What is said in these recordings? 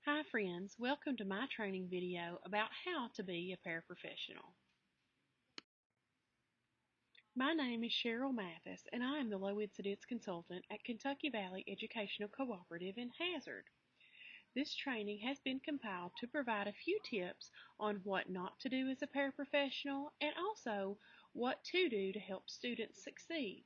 Hi friends, welcome to my training video about how to be a paraprofessional. My name is Cheryl Mathis and I am the low incidence consultant at Kentucky Valley Educational Cooperative in Hazard. This training has been compiled to provide a few tips on what not to do as a paraprofessional and also what to do to help students succeed.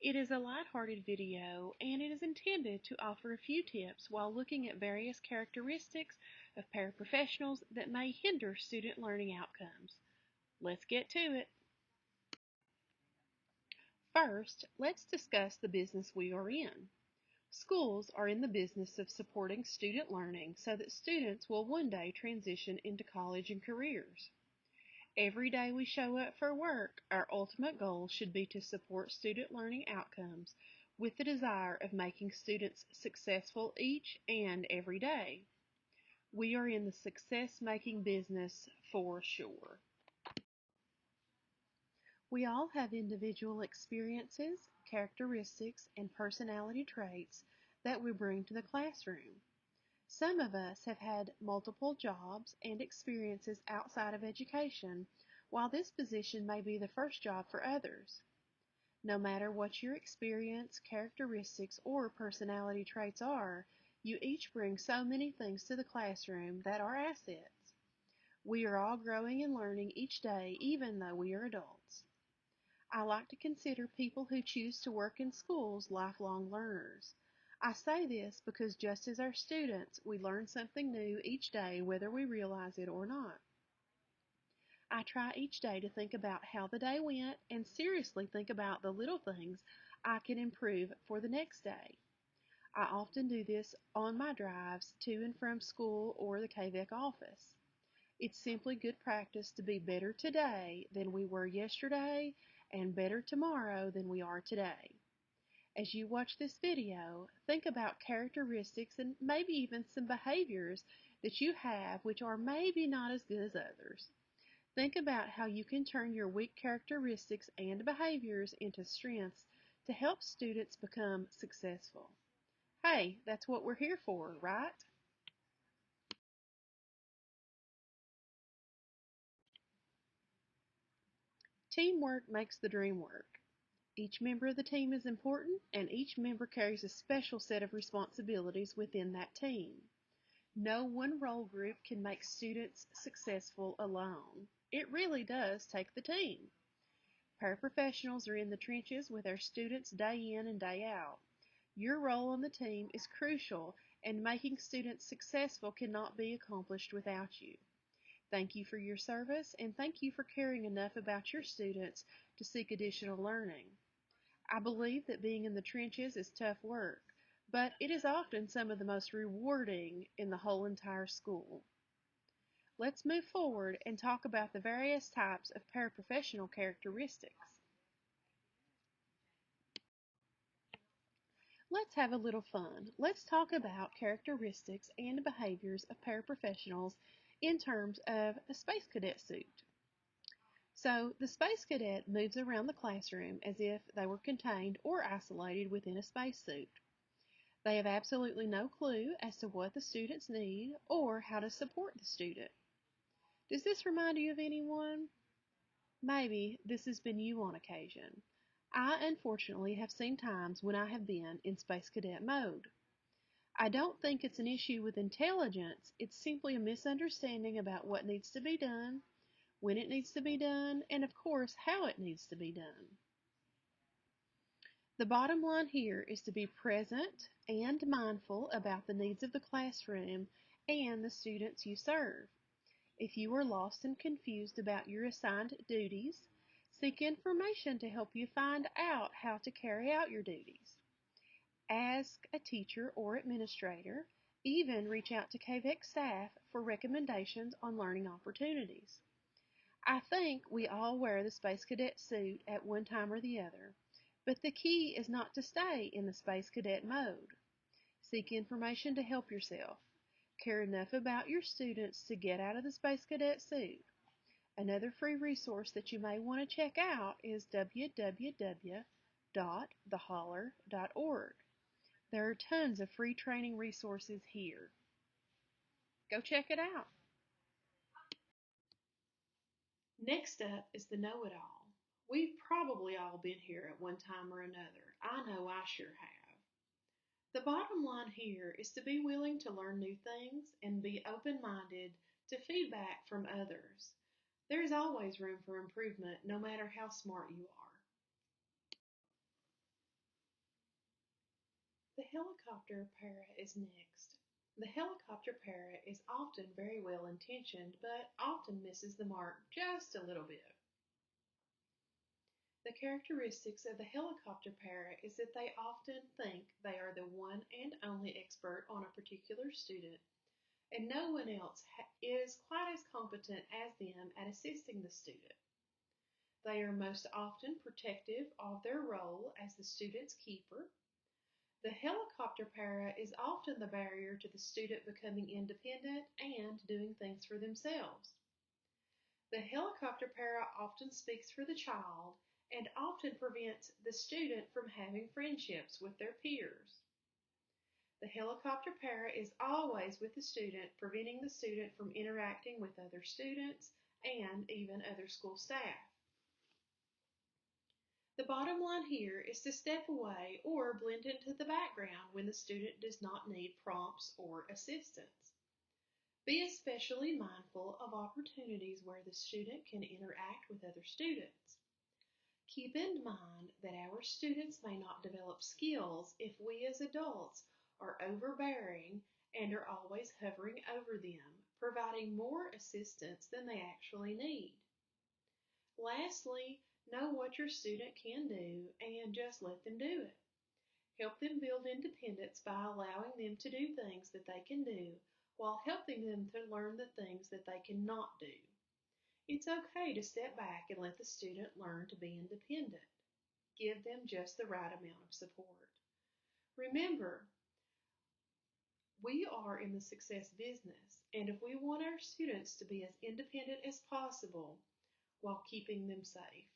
It is a lighthearted video and it is intended to offer a few tips while looking at various characteristics of paraprofessionals that may hinder student learning outcomes. Let's get to it. First, let's discuss the business we are in. Schools are in the business of supporting student learning so that students will one day transition into college and careers. Every day we show up for work, our ultimate goal should be to support student learning outcomes with the desire of making students successful each and every day. We are in the success-making business for sure. We all have individual experiences, characteristics, and personality traits that we bring to the classroom. Some of us have had multiple jobs and experiences outside of education, while this position may be the first job for others. No matter what your experience, characteristics, or personality traits are, you each bring so many things to the classroom that are assets. We are all growing and learning each day, even though we are adults. I like to consider people who choose to work in schools lifelong learners. I say this because just as our students, we learn something new each day whether we realize it or not. I try each day to think about how the day went and seriously think about the little things I can improve for the next day. I often do this on my drives to and from school or the KVEC office. It's simply good practice to be better today than we were yesterday and better tomorrow than we are today. As you watch this video, think about characteristics and maybe even some behaviors that you have which are maybe not as good as others. Think about how you can turn your weak characteristics and behaviors into strengths to help students become successful. Hey, that's what we're here for, right? Teamwork makes the dream work. Each member of the team is important, and each member carries a special set of responsibilities within that team. No one role group can make students successful alone. It really does take the team. Paraprofessionals are in the trenches with our students day in and day out. Your role on the team is crucial, and making students successful cannot be accomplished without you. Thank you for your service, and thank you for caring enough about your students to seek additional learning. I believe that being in the trenches is tough work, but it is often some of the most rewarding in the whole entire school. Let's move forward and talk about the various types of paraprofessional characteristics. Let's have a little fun. Let's talk about characteristics and behaviors of paraprofessionals in terms of a space cadet suit. So, the space cadet moves around the classroom as if they were contained or isolated within a spacesuit. They have absolutely no clue as to what the students need or how to support the student. Does this remind you of anyone? Maybe this has been you on occasion. I unfortunately have seen times when I have been in space cadet mode. I don't think it's an issue with intelligence, it's simply a misunderstanding about what needs to be done, when it needs to be done, and of course how it needs to be done. The bottom line here is to be present and mindful about the needs of the classroom and the students you serve. If you are lost and confused about your assigned duties, seek information to help you find out how to carry out your duties. Ask a teacher or administrator, even reach out to KVEC staff for recommendations on learning opportunities. I think we all wear the Space Cadet suit at one time or the other, but the key is not to stay in the Space Cadet mode. Seek information to help yourself. Care enough about your students to get out of the Space Cadet suit. Another free resource that you may want to check out is www.theholler.org. There are tons of free training resources here. Go check it out. Next up is the know-it-all. We've probably all been here at one time or another. I know I sure have. The bottom line here is to be willing to learn new things and be open-minded to feedback from others. There's always room for improvement, no matter how smart you are. The helicopter para is next. The helicopter para is often very well intentioned, but often misses the mark just a little bit. The characteristics of the helicopter para is that they often think they are the one and only expert on a particular student, and no one else is quite as competent as them at assisting the student. They are most often protective of their role as the student's keeper. The helicopter para is often the barrier to the student becoming independent and doing things for themselves. The helicopter para often speaks for the child and often prevents the student from having friendships with their peers. The helicopter para is always with the student, preventing the student from interacting with other students and even other school staff. The bottom line here is to step away or blend into the background when the student does not need prompts or assistance. Be especially mindful of opportunities where the student can interact with other students. Keep in mind that our students may not develop skills if we as adults are overbearing and are always hovering over them, providing more assistance than they actually need. Lastly, know what your student can do and just let them do it. Help them build independence by allowing them to do things that they can do while helping them to learn the things that they cannot do. It's okay to step back and let the student learn to be independent. Give them just the right amount of support. Remember, we are in the success business, and if we want our students to be as independent as possible while keeping them safe.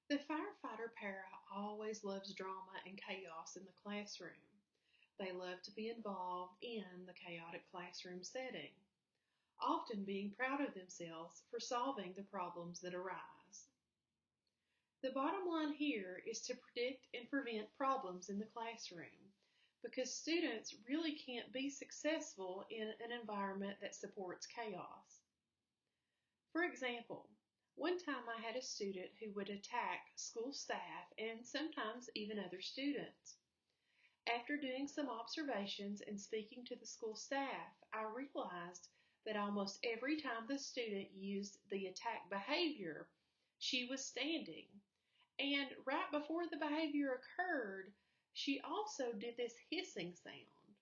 The firefighter para always loves drama and chaos in the classroom. They love to be involved in the chaotic classroom setting, often being proud of themselves for solving the problems that arise. The bottom line here is to predict and prevent problems in the classroom, because students really can't be successful in an environment that supports chaos. For example, one time I had a student who would attack school staff and sometimes even other students. After doing some observations and speaking to the school staff, I realized that almost every time the student used the attack behavior, she was standing. And right before the behavior occurred, she also did this hissing sound.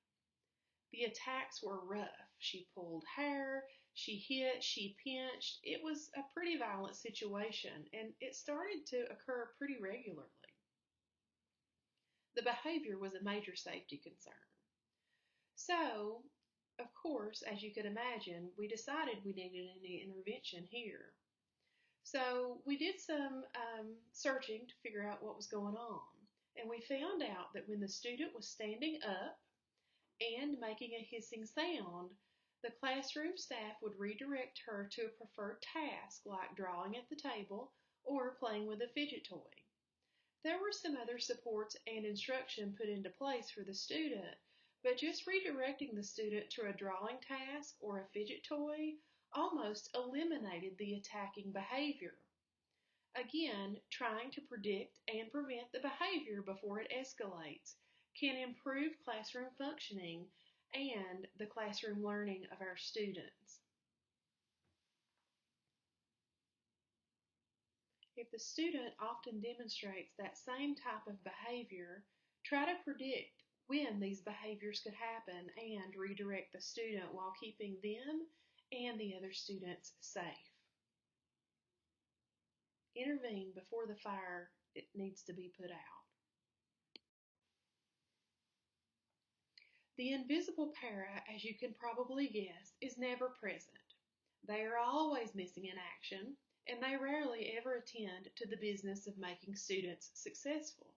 The attacks were rough. She pulled hair, she hit, she pinched. It was a pretty violent situation, and it started to occur pretty regularly. The behavior was a major safety concern. So, of course, as you could imagine, we decided we needed an intervention here. So we did some searching to figure out what was going on. And we found out that when the student was standing up and making a hissing sound, the classroom staff would redirect her to a preferred task like drawing at the table or playing with a fidget toy. There were some other supports and instruction put into place for the student, but just redirecting the student to a drawing task or a fidget toy almost eliminated the attacking behavior. Again, trying to predict and prevent the behavior before it escalates can improve classroom functioning and the classroom learning of our students. If the student often demonstrates that same type of behavior, try to predict when these behaviors could happen and redirect the student while keeping them and the other students safe. Intervene before the fire needs to be put out. The invisible para, as you can probably guess, is never present. They are always missing in action, and they rarely ever attend to the business of making students successful.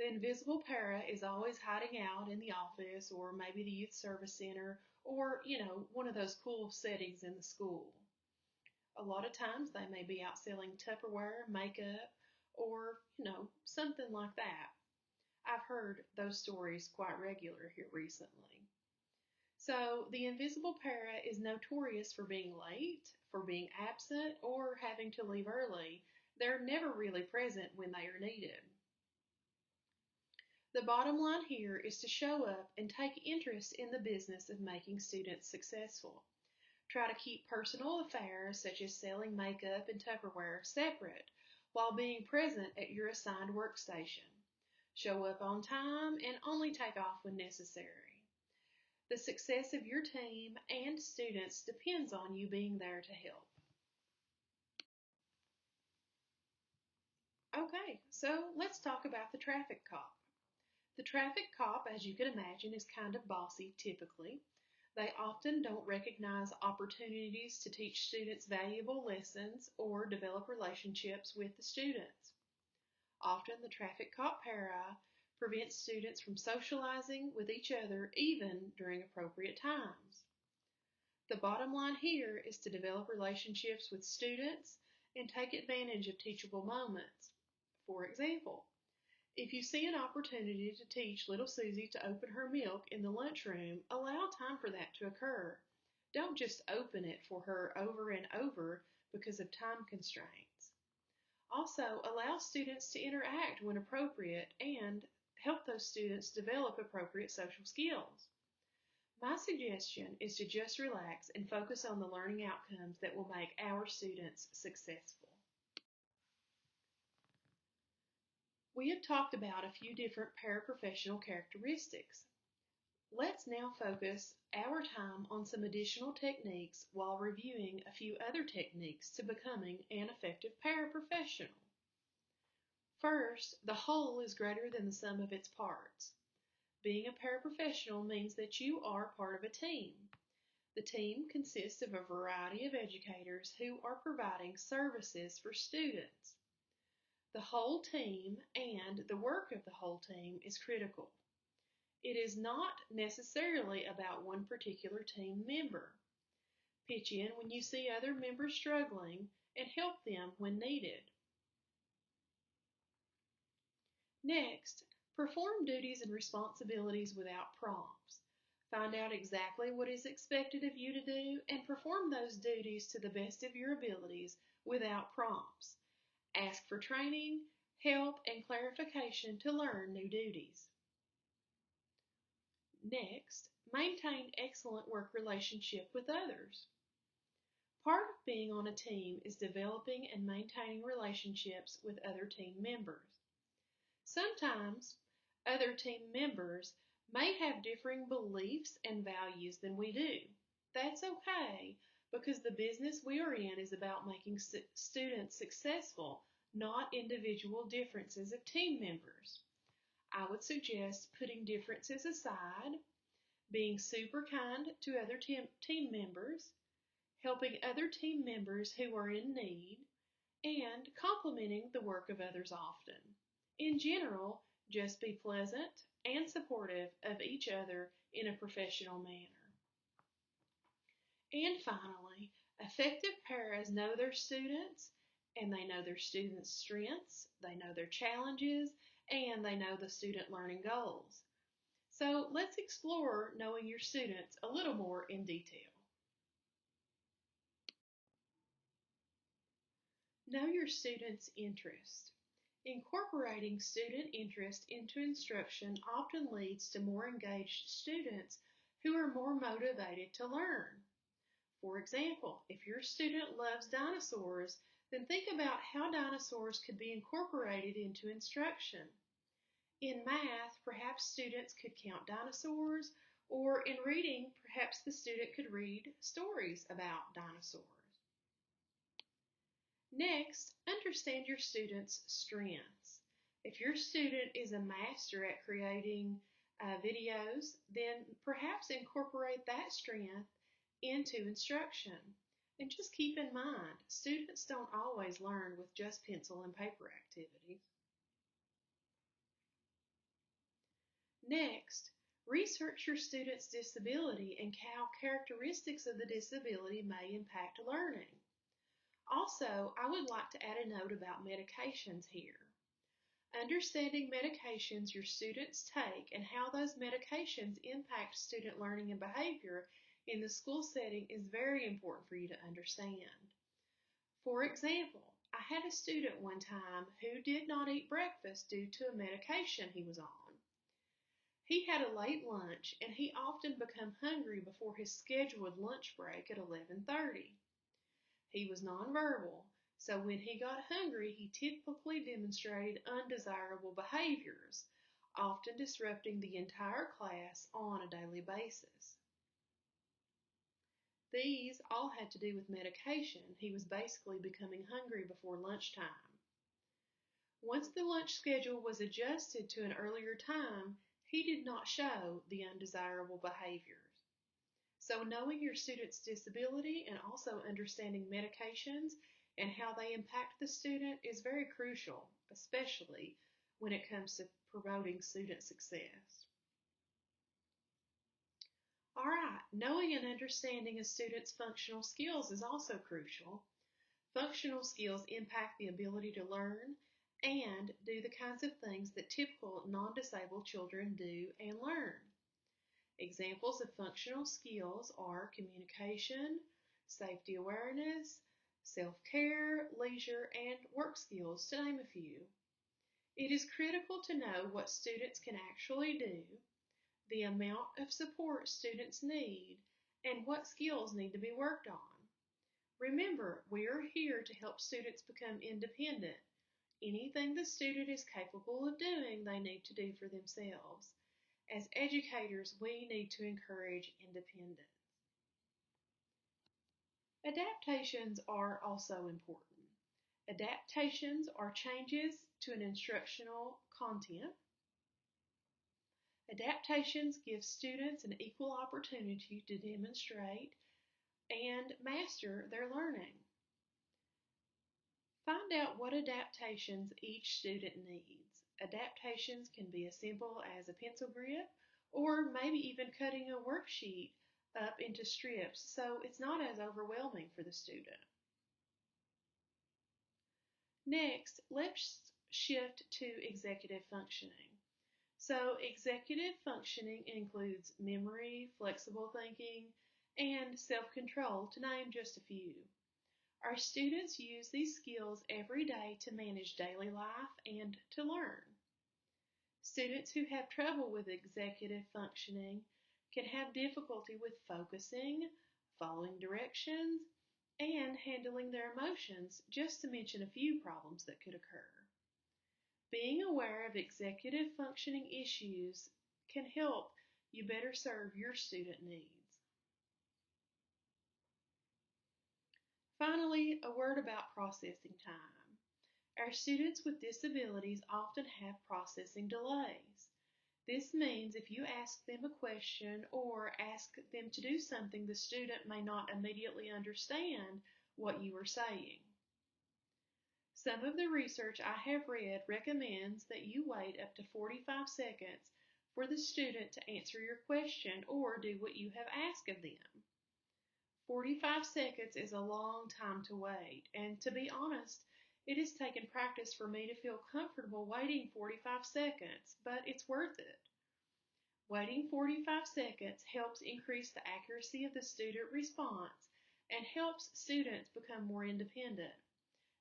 The invisible para is always hiding out in the office or maybe the youth service center or, one of those cool settings in the school. A lot of times they may be out selling Tupperware, makeup, or, something like that. I've heard those stories quite regular here recently. So the invisible para is notorious for being late, for being absent, or having to leave early. They're never really present when they are needed. The bottom line here is to show up and take interest in the business of making students successful. Try to keep personal affairs such as selling makeup and Tupperware separate while being present at your assigned workstation. Show up on time and only take off when necessary. The success of your team and students depends on you being there to help. Okay, so let's talk about the traffic cop. The traffic cop, as you can imagine, is kind of bossy typically. They often don't recognize opportunities to teach students valuable lessons or develop relationships with the students. Often the traffic cop para prevents students from socializing with each other even during appropriate times. The bottom line here is to develop relationships with students and take advantage of teachable moments. For example, if you see an opportunity to teach little Susie to open her milk in the lunchroom, allow time for that to occur. Don't just open it for her over and over because of time constraints. Also, allow students to interact when appropriate and help those students develop appropriate social skills. My suggestion is to just relax and focus on the learning outcomes that will make our students successful. We have talked about a few different paraprofessional characteristics. Let's now focus our time on some additional techniques while reviewing a few other techniques to becoming an effective paraprofessional. First, the whole is greater than the sum of its parts. Being a paraprofessional means that you are part of a team. The team consists of a variety of educators who are providing services for students. The whole team and the work of the whole team is critical. It is not necessarily about one particular team member. Pitch in when you see other members struggling and help them when needed. Next, perform duties and responsibilities without prompts. Find out exactly what is expected of you to do and perform those duties to the best of your abilities without prompts. Ask for training, help, and clarification to learn new duties. Next, maintain excellent work relationship with others. Part of being on a team is developing and maintaining relationships with other team members. Sometimes, other team members may have differing beliefs and values than we do. That's okay, because the business we are in is about making students successful, not individual differences of team members. I would suggest putting differences aside, being super kind to other team members, helping other team members who are in need, and complimenting the work of others often. In general, just be pleasant and supportive of each other in a professional manner. And finally, effective paras know their students, and they know their students' strengths, they know their challenges, and they know the student learning goals. So let's explore knowing your students a little more in detail. Know your students' interest. Incorporating student interest into instruction often leads to more engaged students who are more motivated to learn. For example, if your student loves dinosaurs, then think about how dinosaurs could be incorporated into instruction. In math, perhaps students could count dinosaurs, or in reading, perhaps the student could read stories about dinosaurs. Next, understand your student's strengths. If your student is a master at creating videos, then perhaps incorporate that strength into instruction. And just keep in mind, students don't always learn with just pencil and paper activities. Next, research your student's disability and how characteristics of the disability may impact learning. Also, I would like to add a note about medications here. Understanding medications your students take and how those medications impact student learning and behavior in the school setting is very important for you to understand. For example, I had a student one time who did not eat breakfast due to a medication he was on. He had a late lunch and he often became hungry before his scheduled lunch break at 11:30. He was nonverbal, so when he got hungry, he typically demonstrated undesirable behaviors, often disrupting the entire class on a daily basis. These all had to do with medication. He was basically becoming hungry before lunchtime. Once the lunch schedule was adjusted to an earlier time, he did not show the undesirable behaviors. So knowing your student's disability and also understanding medications and how they impact the student is very crucial, especially when it comes to promoting student success. All right, knowing and understanding a student's functional skills is also crucial. Functional skills impact the ability to learn and do the kinds of things that typical non-disabled children do and learn. Examples of functional skills are communication, safety awareness, self-care, leisure, and work skills, to name a few. It is critical to know what students can actually do, the amount of support students need, and what skills need to be worked on. Remember, we are here to help students become independent. Anything the student is capable of doing, they need to do for themselves. As educators, we need to encourage independence. Adaptations are also important. Adaptations are changes to an instructional content. Adaptations give students an equal opportunity to demonstrate and master their learning. Find out what adaptations each student needs. Adaptations can be as simple as a pencil grip or maybe even cutting a worksheet up into strips so it's not as overwhelming for the student. Next, let's shift to executive functioning. So executive functioning includes memory, flexible thinking, and self-control, to name just a few. Our students use these skills every day to manage daily life and to learn. Students who have trouble with executive functioning can have difficulty with focusing, following directions, and handling their emotions, just to mention a few problems that could occur. Being aware of executive functioning issues can help you better serve your student needs. Finally, a word about processing time. Our students with disabilities often have processing delays. This means if you ask them a question or ask them to do something, the student may not immediately understand what you are saying. Some of the research I have read recommends that you wait up to 45 seconds for the student to answer your question or do what you have asked of them. 45 seconds is a long time to wait, and to be honest, it has taken practice for me to feel comfortable waiting 45 seconds, but it's worth it. Waiting 45 seconds helps increase the accuracy of the student response and helps students become more independent.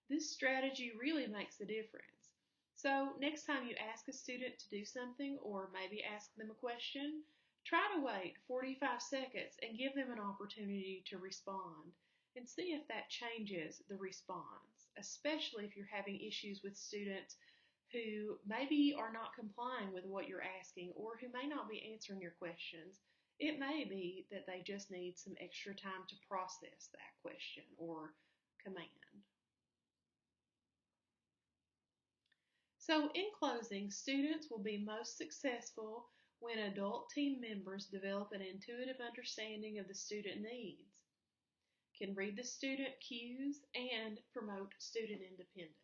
This strategy really makes a difference. So next time you ask a student to do something or maybe ask them a question, try to wait 45 seconds and give them an opportunity to respond and see if that changes the response, especially if you're having issues with students who maybe are not complying with what you're asking or who may not be answering your questions. It may be that they just need some extra time to process that question or command. So in closing, students will be most successful when adult team members develop an intuitive understanding of the student needs, can read the student cues, and promote student independence.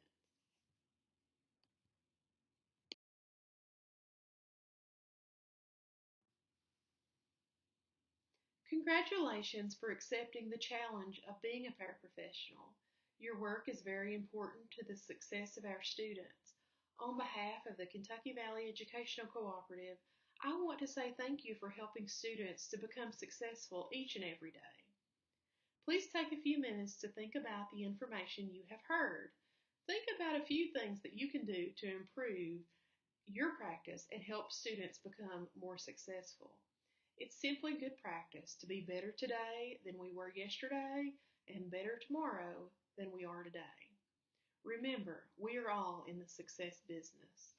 Congratulations for accepting the challenge of being a paraprofessional. Your work is very important to the success of our students. On behalf of the Kentucky Valley Educational Cooperative, I want to say thank you for helping students to become successful each and every day. Please take a few minutes to think about the information you have heard. Think about a few things that you can do to improve your practice and help students become more successful. It's simply good practice to be better today than we were yesterday and better tomorrow than we are today. Remember, we are all in the success business.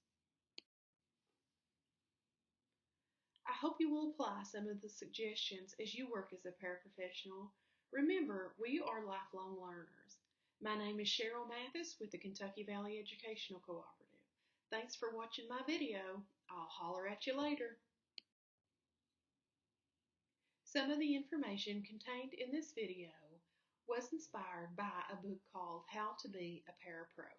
I hope you will apply some of the suggestions as you work as a paraprofessional. Remember, we are lifelong learners. My name is Cheryl Mathis with the Kentucky Valley Educational Cooperative. Thanks for watching my video. I'll holler at you later. Some of the information contained in this video was inspired by a book called How to Be a Parapro.